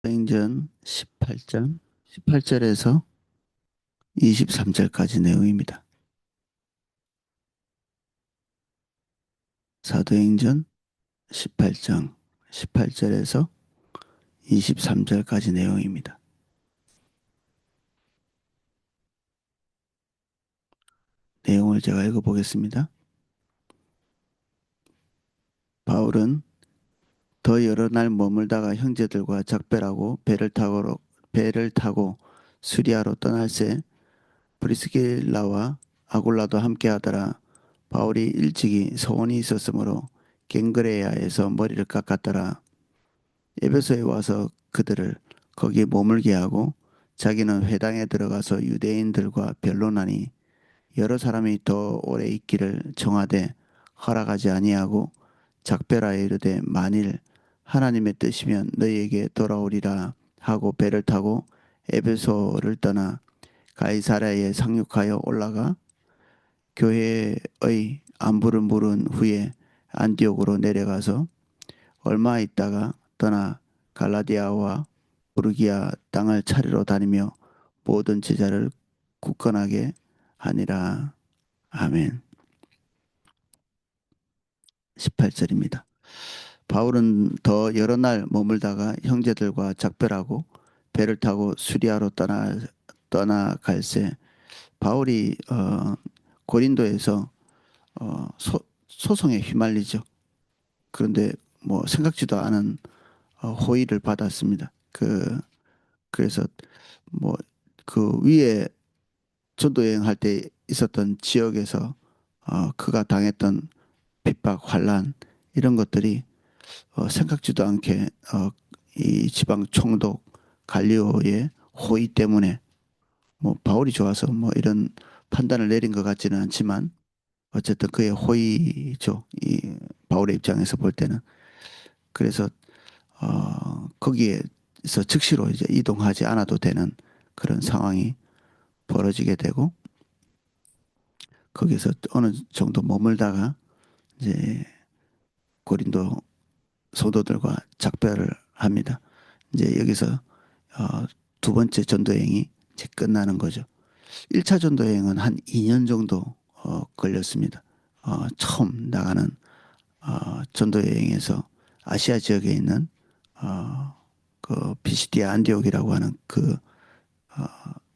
사도행전 18장 18절에서 23절까지 내용입니다. 사도행전 18장 18절에서 23절까지 내용입니다. 내용을 제가 읽어보겠습니다. 바울은 더 여러 날 머물다가 형제들과 작별하고 배를 타고 수리아로 떠날새 브리스길라와 아굴라도 함께하더라. 바울이 일찍이 소원이 있었으므로 갱그레아에서 머리를 깎았더라. 에베소에 와서 그들을 거기에 머물게 하고 자기는 회당에 들어가서 유대인들과 변론하니 여러 사람이 더 오래 있기를 청하되 허락하지 아니하고 작별하여 이르되 만일 하나님의 뜻이면 너희에게 돌아오리라 하고 배를 타고 에베소를 떠나 가이사랴에 상륙하여 올라가 교회의 안부를 물은 후에 안디옥으로 내려가서 얼마 있다가 떠나 갈라디아와 부르기아 땅을 차례로 다니며 모든 제자를 굳건하게 하니라. 아멘. 18절입니다. 바울은 더 여러 날 머물다가 형제들과 작별하고 배를 타고 수리아로 떠나갈새 바울이 고린도에서 소송에 휘말리죠. 그런데 뭐 생각지도 않은 호의를 받았습니다. 그래서 뭐 그 위에 전도 여행할 때 있었던 지역에서 그가 당했던 핍박, 환란 이런 것들이 생각지도 않게 이 지방 총독 갈리오의 호의 때문에 뭐 바울이 좋아서 뭐 이런 판단을 내린 것 같지는 않지만 어쨌든 그의 호의죠. 이 바울의 입장에서 볼 때는 그래서 거기에서 즉시로 이제 이동하지 않아도 되는 그런 상황이 벌어지게 되고 거기서 어느 정도 머물다가 이제 고린도 소도들과 작별을 합니다. 이제 여기서 어, 두 번째 전도여행이 이제 끝나는 거죠. 1차 전도여행은 한 2년 정도 걸렸습니다. 처음 나가는 전도여행에서 아시아 지역에 있는 어, 그 피시디아 안디옥이라고 하는 그 어,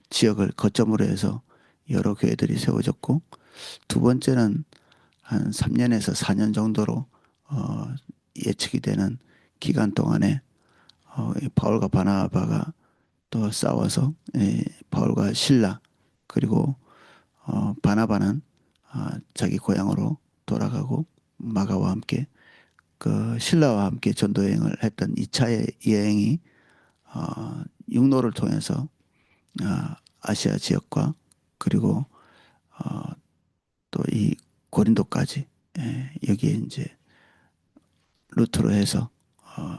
지역을 거점으로 해서 여러 교회들이 세워졌고 두 번째는 한 3년에서 4년 정도로 예측이 되는 기간 동안에 이 바울과 바나바가 또 싸워서 바울과 신라 그리고 바나바는 자기 고향으로 돌아가고 마가와 함께 그 신라와 함께 전도 여행을 했던 2차 여행이 육로를 통해서 아시아 지역과 그리고 또 이 고린도까지 여기에 이제 루트로 해서 어,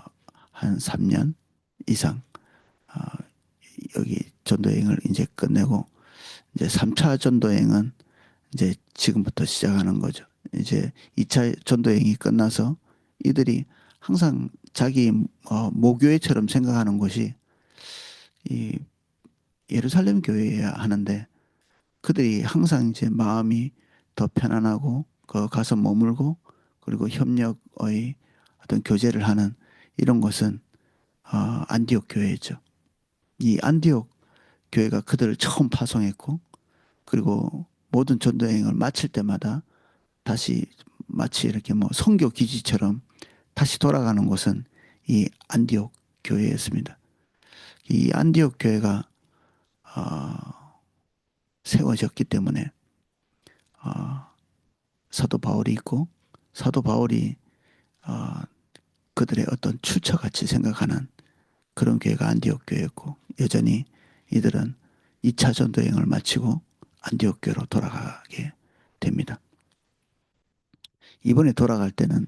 한 3년 이상 어, 여기 전도여행을 이제 끝내고 이제 3차 전도여행은 이제 지금부터 시작하는 거죠. 이제 2차 전도여행이 끝나서 이들이 항상 자기 모교회처럼 생각하는 곳이 이 예루살렘 교회여야 하는데 그들이 항상 이제 마음이 더 편안하고 그 가서 머물고 그리고 협력의 어떤 교제를 하는 이런 것은 안디옥 교회죠. 이 안디옥 교회가 그들을 처음 파송했고 그리고 모든 전도 여행을 마칠 때마다 다시 마치 이렇게 뭐 선교 기지처럼 다시 돌아가는 곳은 이 안디옥 교회였습니다. 이 안디옥 교회가 세워졌기 때문에 사도 바울이 있고 사도 바울이 어, 그들의 어떤 출처같이 생각하는 그런 교회가 안디옥 교회였고 여전히 이들은 2차 전도 여행을 마치고 안디옥 교회로 돌아가게 됩니다. 이번에 돌아갈 때는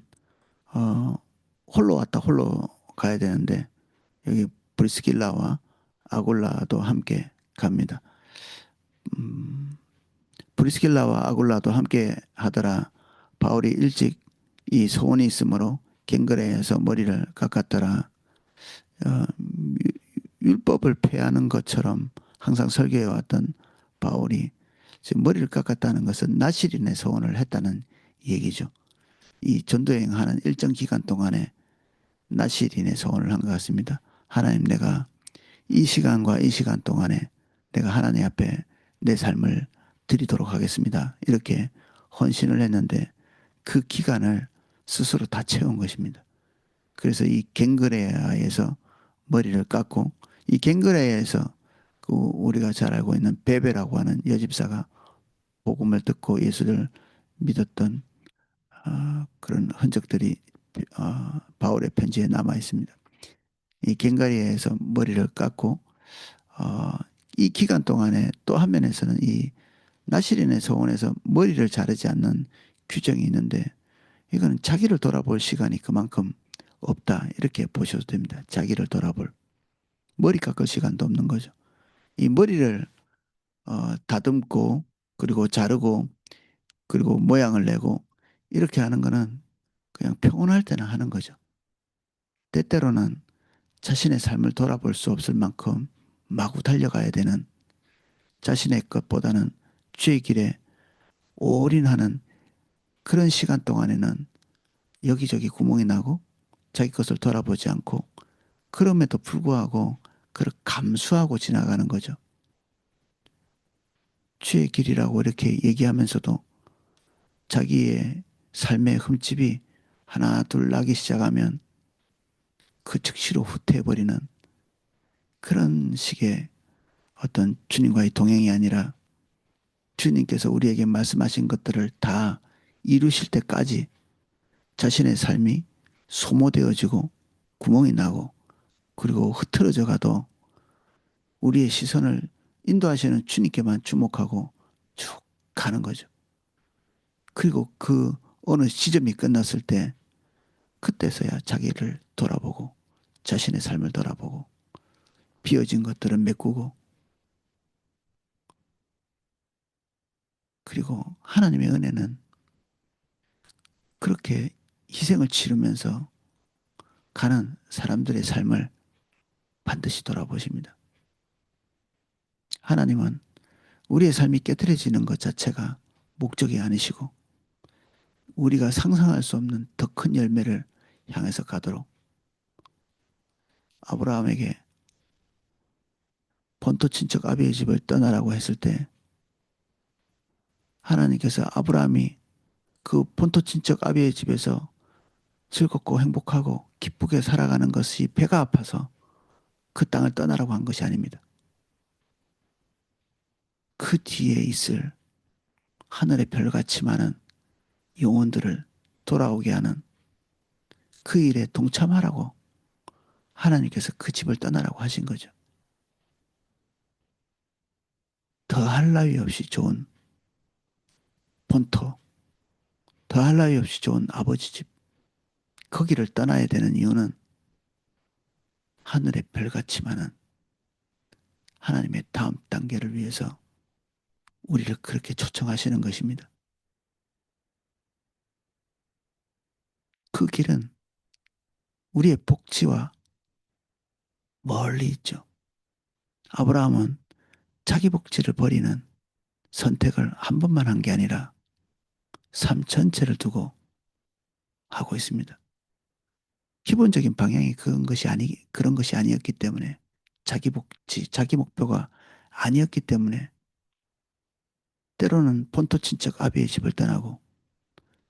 어, 홀로 왔다 홀로 가야 되는데 여기 브리스길라와 아굴라도 함께 갑니다. 브리스길라와 아굴라도 함께 하더라. 바울이 일찍 이 소원이 있으므로 갱그레에서 머리를 깎았더라. 어, 율법을 폐하는 것처럼 항상 설교해 왔던 바울이 지금 머리를 깎았다는 것은 나실인의 소원을 했다는 얘기죠. 이 전도여행하는 일정 기간 동안에 나실인의 소원을 한 것 같습니다. 하나님, 내가 이 시간과 이 시간 동안에 내가 하나님 앞에 내 삶을 드리도록 하겠습니다. 이렇게 헌신을 했는데 그 기간을 스스로 다 채운 것입니다. 그래서 이 갱그레아에서 머리를 깎고, 이 갱그레아에서 그 우리가 잘 알고 있는 베베라고 하는 여집사가 복음을 듣고 예수를 믿었던 그런 흔적들이 바울의 편지에 남아 있습니다. 이 갱가리에서 머리를 깎고 어, 이 기간 동안에 또 한 면에서는 이 나시린의 소원에서 머리를 자르지 않는 규정이 있는데, 이거는 자기를 돌아볼 시간이 그만큼 없다, 이렇게 보셔도 됩니다. 자기를 돌아볼 머리 깎을 시간도 없는 거죠. 이 머리를 다듬고 그리고 자르고 그리고 모양을 내고 이렇게 하는 거는 그냥 평온할 때나 하는 거죠. 때때로는 자신의 삶을 돌아볼 수 없을 만큼 마구 달려가야 되는, 자신의 것보다는 주의 길에 올인하는 그런 시간 동안에는 여기저기 구멍이 나고 자기 것을 돌아보지 않고, 그럼에도 불구하고 그를 감수하고 지나가는 거죠. 주의 길이라고 이렇게 얘기하면서도 자기의 삶의 흠집이 하나 둘 나기 시작하면 그 즉시로 후퇴해버리는 그런 식의 어떤 주님과의 동행이 아니라, 주님께서 우리에게 말씀하신 것들을 다 이루실 때까지 자신의 삶이 소모되어지고 구멍이 나고 그리고 흐트러져 가도 우리의 시선을 인도하시는 주님께만 주목하고 쭉 가는 거죠. 그리고 그 어느 지점이 끝났을 때 그때서야 자기를 돌아보고 자신의 삶을 돌아보고 비어진 것들은 메꾸고, 그리고 하나님의 은혜는 그렇게 희생을 치르면서 가는 사람들의 삶을 반드시 돌아보십니다. 하나님은 우리의 삶이 깨트려지는 것 자체가 목적이 아니시고, 우리가 상상할 수 없는 더 큰 열매를 향해서 가도록 아브라함에게 본토 친척 아비의 집을 떠나라고 했을 때, 하나님께서 아브라함이 그 본토 친척 아비의 집에서 즐겁고 행복하고 기쁘게 살아가는 것이 배가 아파서 그 땅을 떠나라고 한 것이 아닙니다. 그 뒤에 있을 하늘의 별같이 많은 영혼들을 돌아오게 하는 그 일에 동참하라고 하나님께서 그 집을 떠나라고 하신 거죠. 더할 나위 없이 좋은 본토, 더할 나위 없이 좋은 아버지 집, 거기를 떠나야 되는 이유는 하늘의 별같이 많은 하나님의 다음 단계를 위해서 우리를 그렇게 초청하시는 것입니다. 그 길은 우리의 복지와 멀리 있죠. 아브라함은 자기 복지를 버리는 선택을 한 번만 한 게 아니라 삶 전체를 두고 하고 있습니다. 기본적인 방향이 그런 것이 아니었기 때문에, 자기 복지, 자기 목표가 아니었기 때문에 때로는 본토 친척 아비의 집을 떠나고,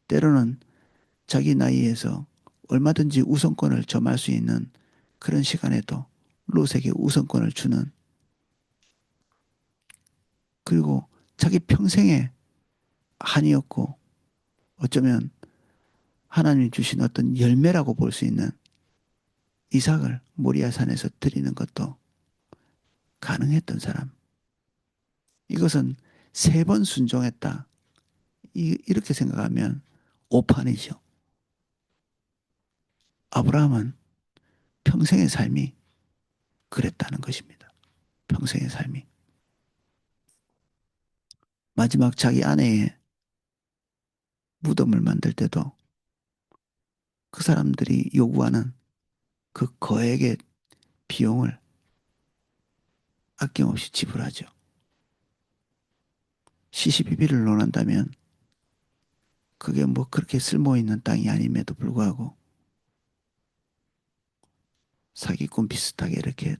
때로는 자기 나이에서 얼마든지 우선권을 점할 수 있는 그런 시간에도 롯에게 우선권을 주는, 그리고 자기 평생의 한이었고 어쩌면 하나님 주신 어떤 열매라고 볼 수 있는 이삭을 모리아산에서 드리는 것도 가능했던 사람. 이것은 세 번 순종했다, 이렇게 생각하면 오판이죠. 아브라함은 평생의 삶이 그랬다는 것입니다. 평생의 삶이. 마지막 자기 아내의 무덤을 만들 때도 그 사람들이 요구하는 그 거액의 비용을 아낌없이 지불하죠. 시시비비를 논한다면 그게 뭐 그렇게 쓸모 있는 땅이 아님에도 불구하고 사기꾼 비슷하게 이렇게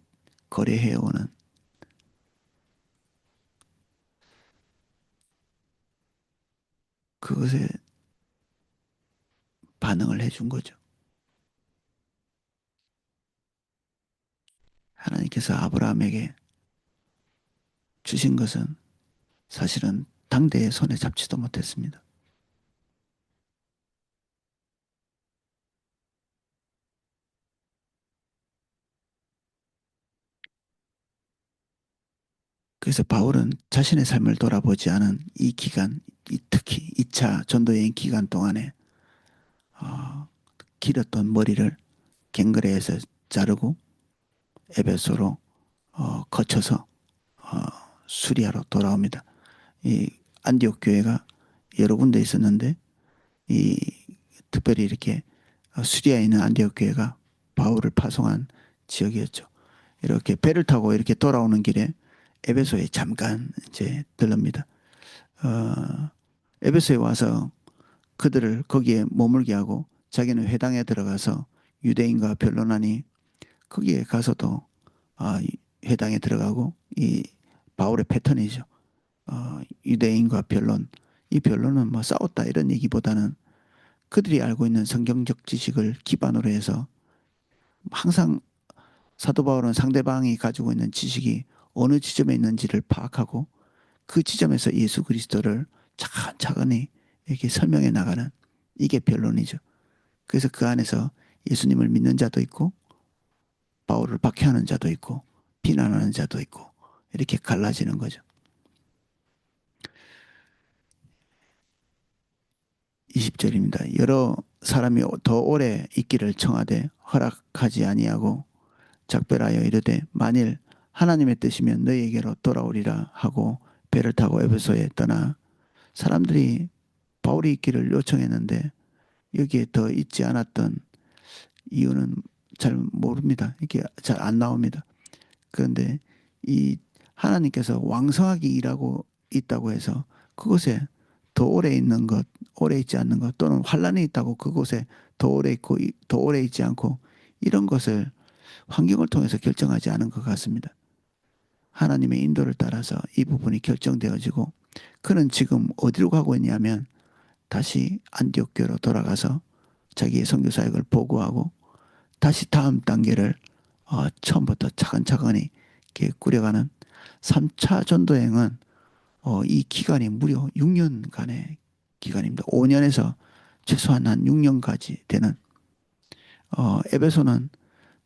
거래해오는 그것에 반응을 해준 거죠. 하나님께서 아브라함에게 주신 것은 사실은 당대의 손에 잡지도 못했습니다. 그래서 바울은 자신의 삶을 돌아보지 않은 이 기간, 특히 2차 전도여행 기간 동안에 어, 길었던 머리를 갱그레에서 자르고 에베소로 거쳐서 어, 수리아로 돌아옵니다. 이 안디옥 교회가 여러 군데 있었는데 이 특별히 이렇게 수리아에 있는 안디옥 교회가 바울을 파송한 지역이었죠. 이렇게 배를 타고 이렇게 돌아오는 길에 에베소에 잠깐 이제 들릅니다. 어, 에베소에 와서 그들을 거기에 머물게 하고 자기는 회당에 들어가서 유대인과 변론하니 거기에 가서도 아, 회당에 들어가고 이 바울의 패턴이죠. 유대인과 변론. 이 변론은 뭐 싸웠다 이런 얘기보다는 그들이 알고 있는 성경적 지식을 기반으로 해서 항상 사도 바울은 상대방이 가지고 있는 지식이 어느 지점에 있는지를 파악하고 그 지점에서 예수 그리스도를 차근차근히 이렇게 설명해 나가는 이게 변론이죠. 그래서 그 안에서 예수님을 믿는 자도 있고 바울을 박해하는 자도 있고 비난하는 자도 있고 이렇게 갈라지는 거죠. 20절입니다. 여러 사람이 더 오래 있기를 청하되 허락하지 아니하고 작별하여 이르되 만일 하나님의 뜻이면 너희에게로 돌아오리라 하고 배를 타고 에베소에 떠나 사람들이 바울이 있기를 요청했는데 여기에 더 있지 않았던 이유는 잘 모릅니다. 이게 잘 안 나옵니다. 그런데 이 하나님께서 왕성하게 일하고 있다고 해서 그곳에 더 오래 있는 것, 오래 있지 않는 것 또는 환란이 있다고 그곳에 더 오래 있고 더 오래 있지 않고 이런 것을 환경을 통해서 결정하지 않은 것 같습니다. 하나님의 인도를 따라서 이 부분이 결정되어지고 그는 지금 어디로 가고 있냐면 다시 안디옥 교로 돌아가서 자기의 선교 사역을 보고하고 다시 다음 단계를 처음부터 차근차근히 이렇게 꾸려가는 3차 전도행은 이 기간이 무려 6년간의 기간입니다. 5년에서 최소한 한 6년까지 되는 에베소는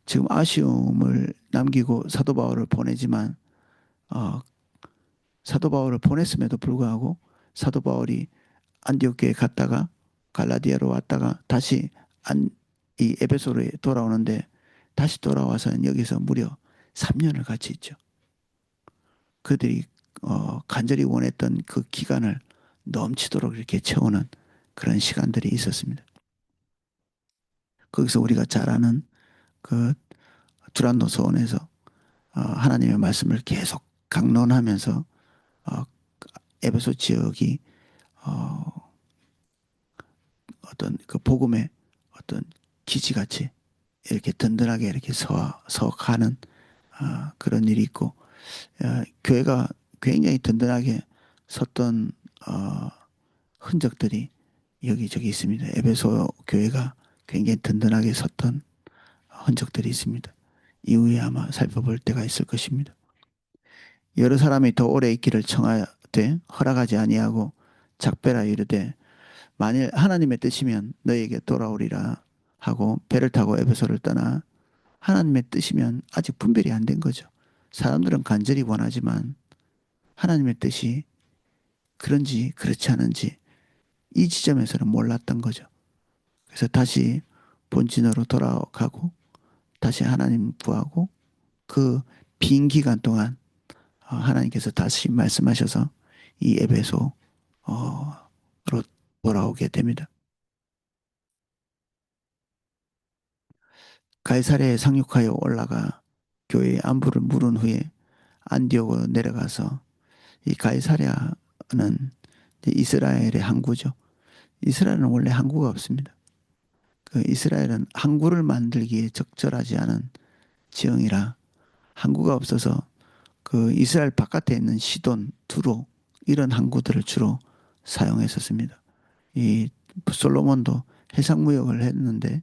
지금 아쉬움을 남기고 사도 바울을 보내지만 어, 사도 바울을 보냈음에도 불구하고 사도 바울이 안디옥에 갔다가 갈라디아로 왔다가 다시 이 에베소로 돌아오는데 다시 돌아와서는 여기서 무려 3년을 같이 있죠. 그들이 간절히 원했던 그 기간을 넘치도록 이렇게 채우는 그런 시간들이 있었습니다. 거기서 우리가 잘 아는 그 두란노 서원에서 하나님의 말씀을 계속 강론하면서 어, 에베소 지역이 어, 어떤 그 복음의 어떤 기지같이 이렇게 든든하게 이렇게 서가는 그런 일이 있고 교회가 굉장히 든든하게 섰던 어, 흔적들이 여기저기 있습니다. 에베소 교회가 굉장히 든든하게 섰던 흔적들이 있습니다. 이후에 아마 살펴볼 때가 있을 것입니다. 여러 사람이 더 오래 있기를 청하되 허락하지 아니하고 작별하여 이르되 만일 하나님의 뜻이면 너에게 돌아오리라 하고 배를 타고 에베소를 떠나 하나님의 뜻이면 아직 분별이 안 된 거죠. 사람들은 간절히 원하지만 하나님의 뜻이 그런지 그렇지 않은지 이 지점에서는 몰랐던 거죠. 그래서 다시 본진으로 돌아가고 다시 하나님 구하고 그 빈 기간 동안 하나님께서 다시 말씀하셔서 이 에베소로 돌아오게 됩니다. 가이사랴에 상륙하여 올라가 교회의 안부를 물은 후에 안디옥으로 내려가서 이 가이사랴는 이스라엘의 항구죠. 이스라엘은 원래 항구가 없습니다. 그 이스라엘은 항구를 만들기에 적절하지 않은 지형이라 항구가 없어서 그 이스라엘 바깥에 있는 시돈, 두로 이런 항구들을 주로 사용했었습니다. 이 솔로몬도 해상무역을 했는데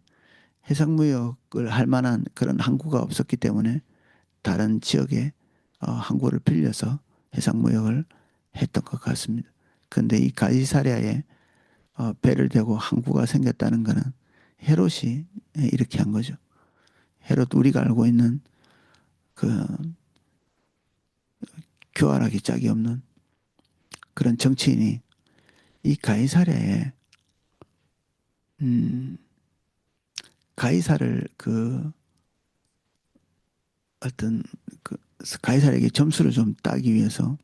해상무역을 할 만한 그런 항구가 없었기 때문에 다른 지역에 항구를 빌려서 해상무역을 했던 것 같습니다. 근데 이 가이사랴에 배를 대고 항구가 생겼다는 것은 헤롯이 이렇게 한 거죠. 헤롯 우리가 알고 있는 그 교활하기 짝이 없는 그런 정치인이 이 가이사랴에 음, 가이사를 그 어떤 그 가이사에게 점수를 좀 따기 위해서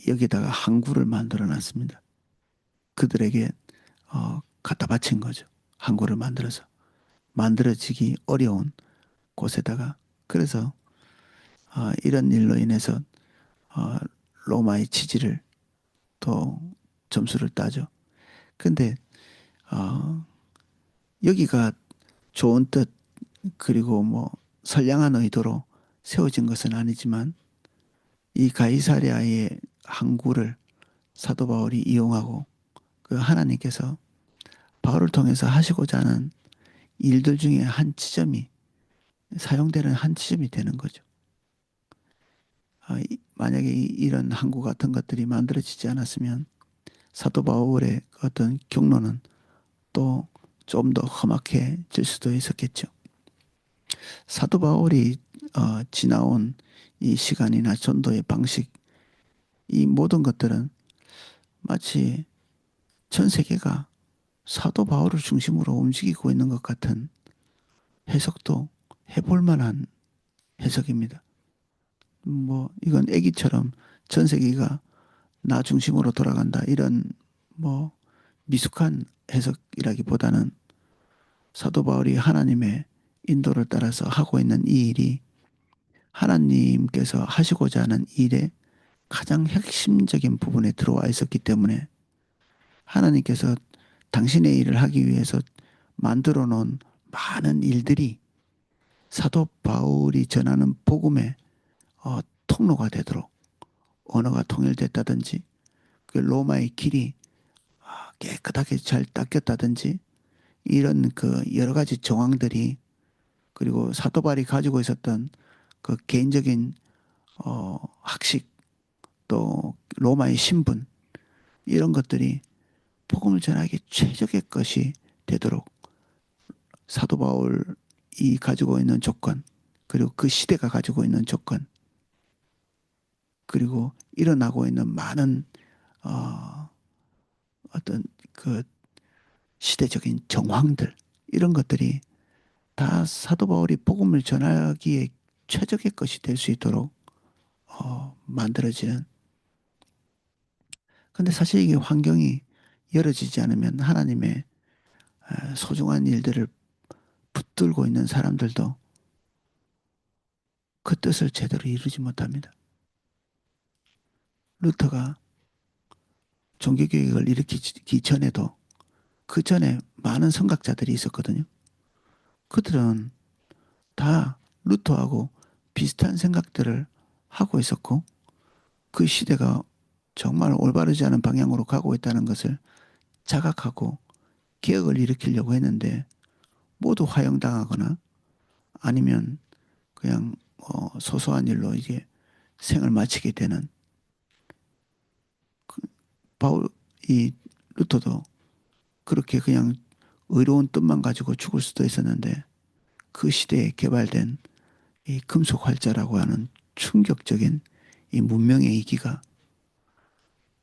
여기다가 항구를 만들어 놨습니다. 그들에게 갖다 바친 거죠. 항구를 만들어서 만들어지기 어려운 곳에다가 그래서 이런 일로 인해서 어, 로마의 지지를 또 점수를 따죠. 근데 어, 여기가 좋은 뜻 그리고 뭐 선량한 의도로 세워진 것은 아니지만 이 가이사랴의 항구를 사도 바울이 이용하고 그 하나님께서 바울을 통해서 하시고자 하는 일들 중에 한 지점이 사용되는 한 지점이 되는 거죠. 만약에 이런 항구 같은 것들이 만들어지지 않았으면 사도 바울의 어떤 경로는 또 좀 더 험악해질 수도 있었겠죠. 사도 바울이 지나온 이 시간이나 전도의 방식, 이 모든 것들은 마치 전 세계가 사도 바울을 중심으로 움직이고 있는 것 같은 해석도 해볼 만한 해석입니다. 뭐 이건 애기처럼 전 세계가 나 중심으로 돌아간다 이런 뭐 미숙한 해석이라기보다는 사도 바울이 하나님의 인도를 따라서 하고 있는 이 일이 하나님께서 하시고자 하는 일의 가장 핵심적인 부분에 들어와 있었기 때문에 하나님께서 당신의 일을 하기 위해서 만들어 놓은 많은 일들이 사도 바울이 전하는 복음의 통로가 되도록 언어가 통일됐다든지 그 로마의 길이 깨끗하게 잘 닦였다든지 이런 그 여러 가지 정황들이 그리고 사도 바울이 가지고 있었던 그 개인적인 학식 또 로마의 신분 이런 것들이 복음을 전하기 최적의 것이 되도록 사도 바울이 가지고 있는 조건 그리고 그 시대가 가지고 있는 조건 그리고 일어나고 있는 많은 어, 어떤 그 시대적인 정황들 이런 것들이 다 사도 바울이 복음을 전하기에 최적의 것이 될 수 있도록 만들어지는. 근데 사실 이게 환경이 열어지지 않으면 하나님의 소중한 일들을 붙들고 있는 사람들도 그 뜻을 제대로 이루지 못합니다. 루터가 종교개혁을 일으키기 전에도 그 전에 많은 선각자들이 있었거든요. 그들은 다 루터하고 비슷한 생각들을 하고 있었고 그 시대가 정말 올바르지 않은 방향으로 가고 있다는 것을 자각하고 개혁을 일으키려고 했는데 모두 화형당하거나 아니면 그냥 소소한 일로 이게 생을 마치게 되는 그 바울 이 루터도 그렇게 그냥 의로운 뜻만 가지고 죽을 수도 있었는데 그 시대에 개발된 이 금속 활자라고 하는 충격적인 이 문명의 이기가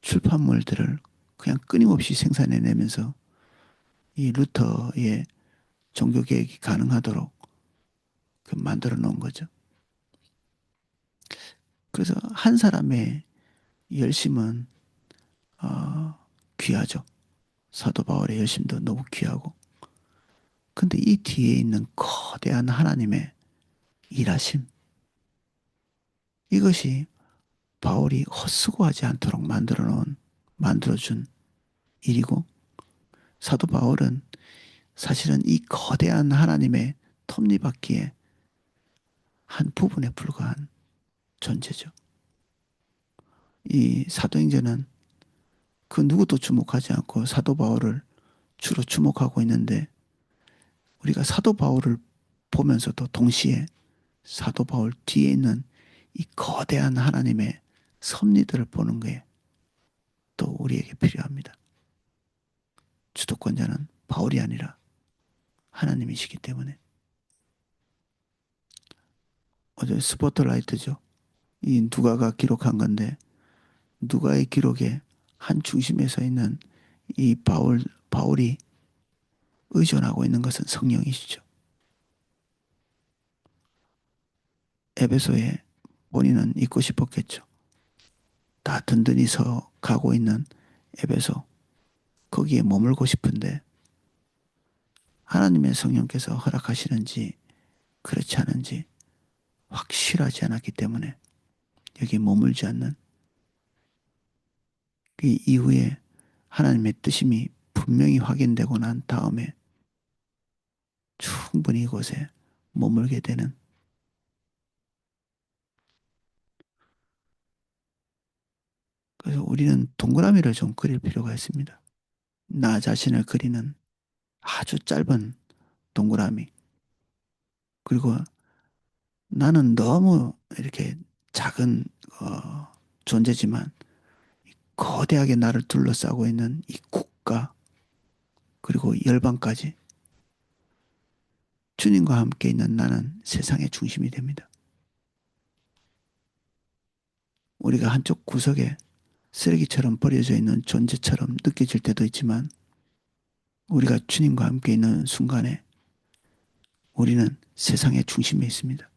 출판물들을 그냥 끊임없이 생산해내면서 이 루터의 종교 개혁이 가능하도록 그 만들어 놓은 거죠. 그래서 한 사람의 열심은 어, 귀하죠. 사도 바울의 열심도 너무 귀하고. 근데 이 뒤에 있는 거대한 하나님의 일하심, 이것이 바울이 헛수고하지 않도록 만들어준 일이고, 사도 바울은 사실은 이 거대한 하나님의 톱니바퀴의 한 부분에 불과한 존재죠. 이 사도행전은 그 누구도 주목하지 않고 사도 바울을 주로 주목하고 있는데, 우리가 사도 바울을 보면서도 동시에 사도 바울 뒤에 있는 이 거대한 하나님의 섭리들을 보는 게 또 우리에게 필요합니다. 주도권자는 바울이 아니라 하나님이시기 때문에. 어제 스포트라이트죠. 이 누가가 기록한 건데, 누가의 기록에 한 중심에 서 있는 이 바울이 의존하고 있는 것은 성령이시죠. 에베소에 본인은 있고 싶었겠죠. 다 든든히 서 가고 있는 에베소, 거기에 머물고 싶은데 하나님의 성령께서 허락하시는지 그렇지 않은지 확실하지 않았기 때문에 여기 머물지 않는, 그 이후에 하나님의 뜻임이 분명히 확인되고 난 다음에 충분히 이곳에 머물게 되는, 그래서 우리는 동그라미를 좀 그릴 필요가 있습니다. 나 자신을 그리는 아주 짧은 동그라미. 그리고 나는 너무 이렇게 작은 존재지만 거대하게 나를 둘러싸고 있는 이 국가, 그리고 열방까지 주님과 함께 있는 나는 세상의 중심이 됩니다. 우리가 한쪽 구석에 쓰레기처럼 버려져 있는 존재처럼 느껴질 때도 있지만, 우리가 주님과 함께 있는 순간에 우리는 세상의 중심에 있습니다.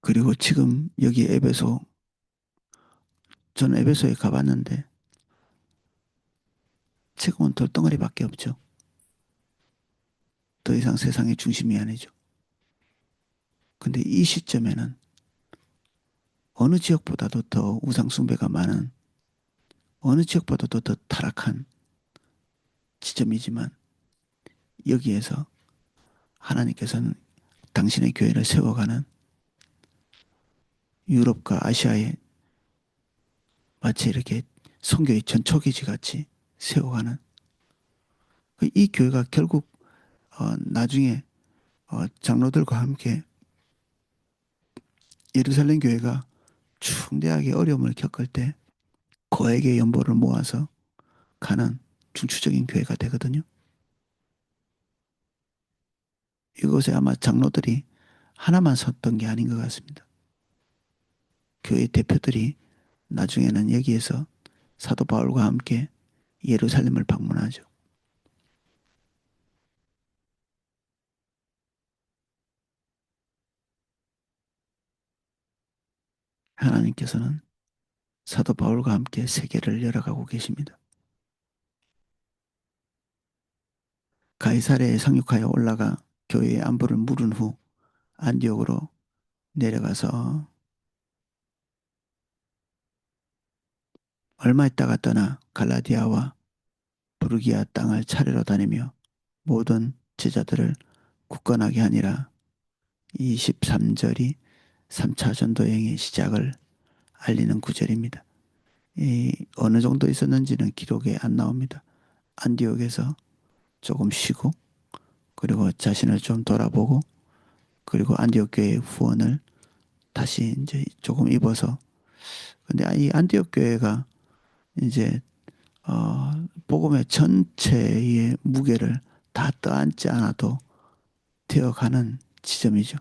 그리고 지금 여기 에베소, 저는 에베소에 가봤는데 지금은 돌덩어리밖에 없죠. 더 이상 세상의 중심이 아니죠. 근데 이 시점에는 어느 지역보다도 더 우상숭배가 많은, 어느 지역보다도 더 타락한 지점이지만, 여기에서 하나님께서는 당신의 교회를 세워가는, 유럽과 아시아에 마치 이렇게 선교의 전초기지 같이 세워가는, 이 교회가 결국 나중에 장로들과 함께 예루살렘 교회가 중대하게 어려움을 겪을 때 거액의 연보를 모아서 가는 중추적인 교회가 되거든요. 이곳에 아마 장로들이 하나만 섰던 게 아닌 것 같습니다. 교회 대표들이 나중에는 여기에서 사도 바울과 함께 예루살렘을 방문하죠. 하나님께서는 사도 바울과 함께 세계를 열어가고 계십니다. 가이사랴에 상륙하여 올라가 교회의 안부를 물은 후 안디옥으로 내려가서 얼마 있다가 떠나 갈라디아와 부르기아 땅을 차례로 다니며 모든 제자들을 굳건하게 하니라. 23절이 3차 전도 여행의 시작을 알리는 구절입니다. 이 어느 정도 있었는지는 기록에 안 나옵니다. 안디옥에서 조금 쉬고, 그리고 자신을 좀 돌아보고, 그리고 안디옥 교회의 후원을 다시 이제 조금 입어서, 근데 이 안디옥 교회가 이제 복음의 전체의 무게를 다 떠안지 않아도 되어가는 지점이죠.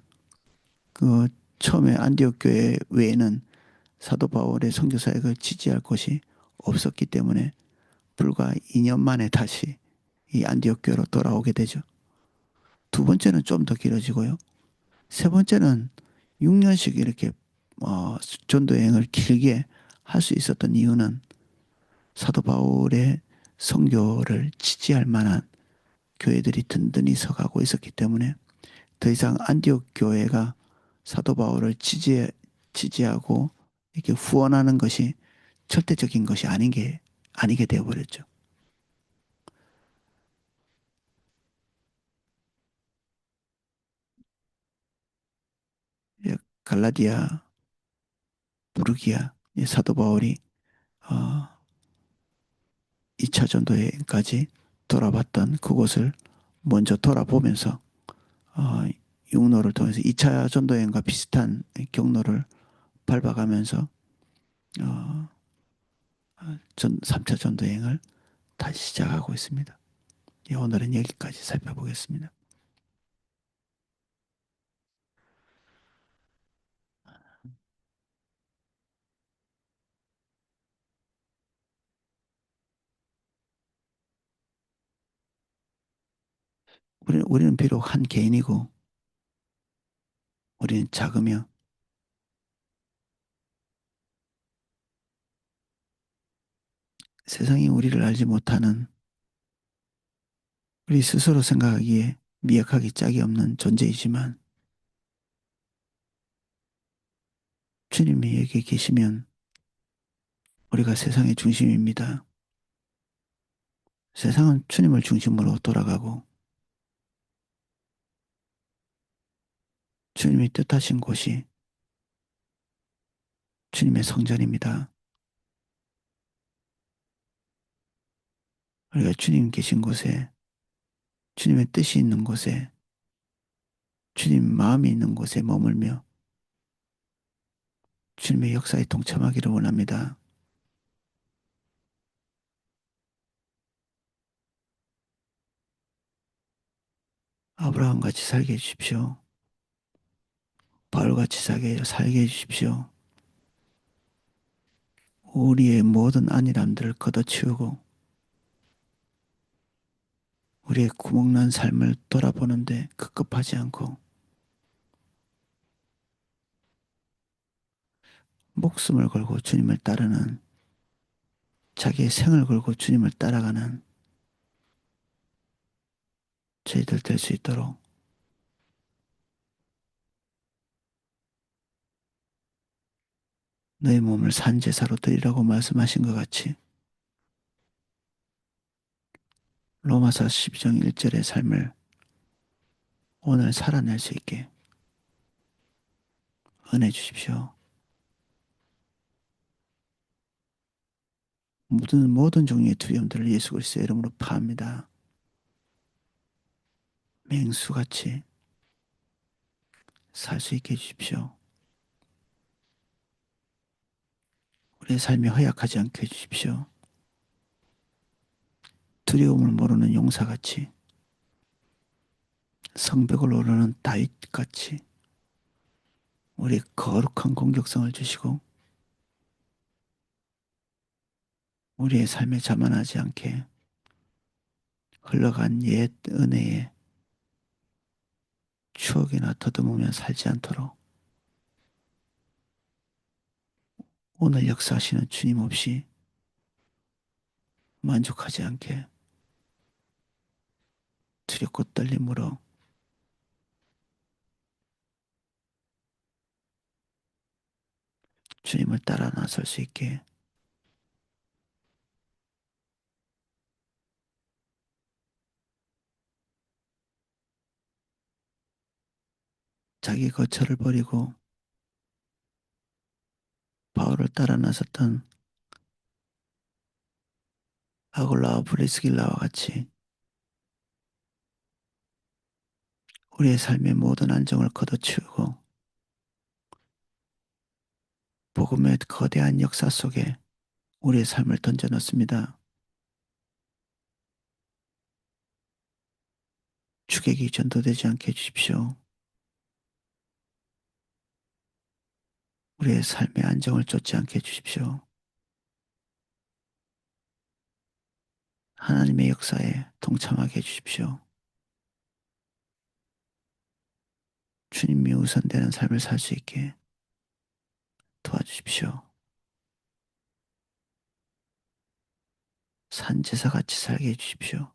그 처음에 안디옥 교회 외에는 사도 바울의 선교 사역을 지지할 곳이 없었기 때문에 불과 2년 만에 다시 이 안디옥 교회로 돌아오게 되죠. 두 번째는 좀 더 길어지고요. 세 번째는 6년씩 이렇게 전도 여행을 길게 할 수 있었던 이유는 사도 바울의 선교를 지지할 만한 교회들이 든든히 서가고 있었기 때문에 더 이상 안디옥 교회가 사도 바울을 지지하고 이렇게 후원하는 것이 절대적인 것이 아니게 되어버렸죠. 예, 갈라디아, 부르기아, 사도 바울이 어, 2차 전도회까지 돌아봤던 그곳을 먼저 돌아보면서 어, 육로를 통해서 2차 전도여행과 비슷한 경로를 밟아가면서 어, 3차 전도여행을 다시 시작하고 있습니다. 예, 오늘은 여기까지 살펴보겠습니다. 우리는 비록 한 개인이고 우리는 작으며 세상이 우리를 알지 못하는 우리 스스로 생각하기에 미약하기 짝이 없는 존재이지만 주님이 여기 계시면 우리가 세상의 중심입니다. 세상은 주님을 중심으로 돌아가고 주님이 뜻하신 곳이 주님의 성전입니다. 우리가 주님 계신 곳에 주님의 뜻이 있는 곳에 주님 마음이 있는 곳에 머물며 주님의 역사에 동참하기를 원합니다. 아브라함 같이 살게 해주십시오. 바울같이 살게 해주십시오. 우리의 모든 안일함들을 걷어치우고 우리의 구멍난 삶을 돌아보는데 급급하지 않고 목숨을 걸고 주님을 따르는 자기의 생을 걸고 주님을 따라가는 저희들 될 수 있도록 너의 몸을 산제사로 드리라고 말씀하신 것 같이 로마서 12장 1절의 삶을 오늘 살아낼 수 있게 은혜 주십시오. 모든 종류의 두려움들을 예수 그리스도의 이름으로 파합니다. 맹수같이 살 수 있게 해주십시오. 우리의 삶이 허약하지 않게 해주십시오. 두려움을 모르는 용사같이 성벽을 오르는 다윗같이 우리의 거룩한 공격성을 주시고 우리의 삶에 자만하지 않게 흘러간 옛 은혜에 추억이나 더듬으며 살지 않도록 오늘 역사하시는 주님 없이 만족하지 않게 두렵고 떨림으로 주님을 따라 나설 수 있게 자기 거처를 버리고 바울을 따라 나섰던 아골라와 브리스길라와 같이 우리의 삶의 모든 안정을 걷어치우고 복음의 거대한 역사 속에 우리의 삶을 던져 넣습니다. 주객이 전도되지 않게 해주십시오. 우리의 삶의 안정을 쫓지 않게 해주십시오. 하나님의 역사에 동참하게 해주십시오. 주님이 우선되는 삶을 살 수 있게 도와주십시오. 산제사 같이 살게 해주십시오.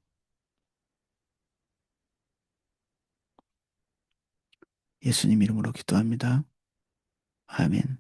예수님 이름으로 기도합니다. 아멘.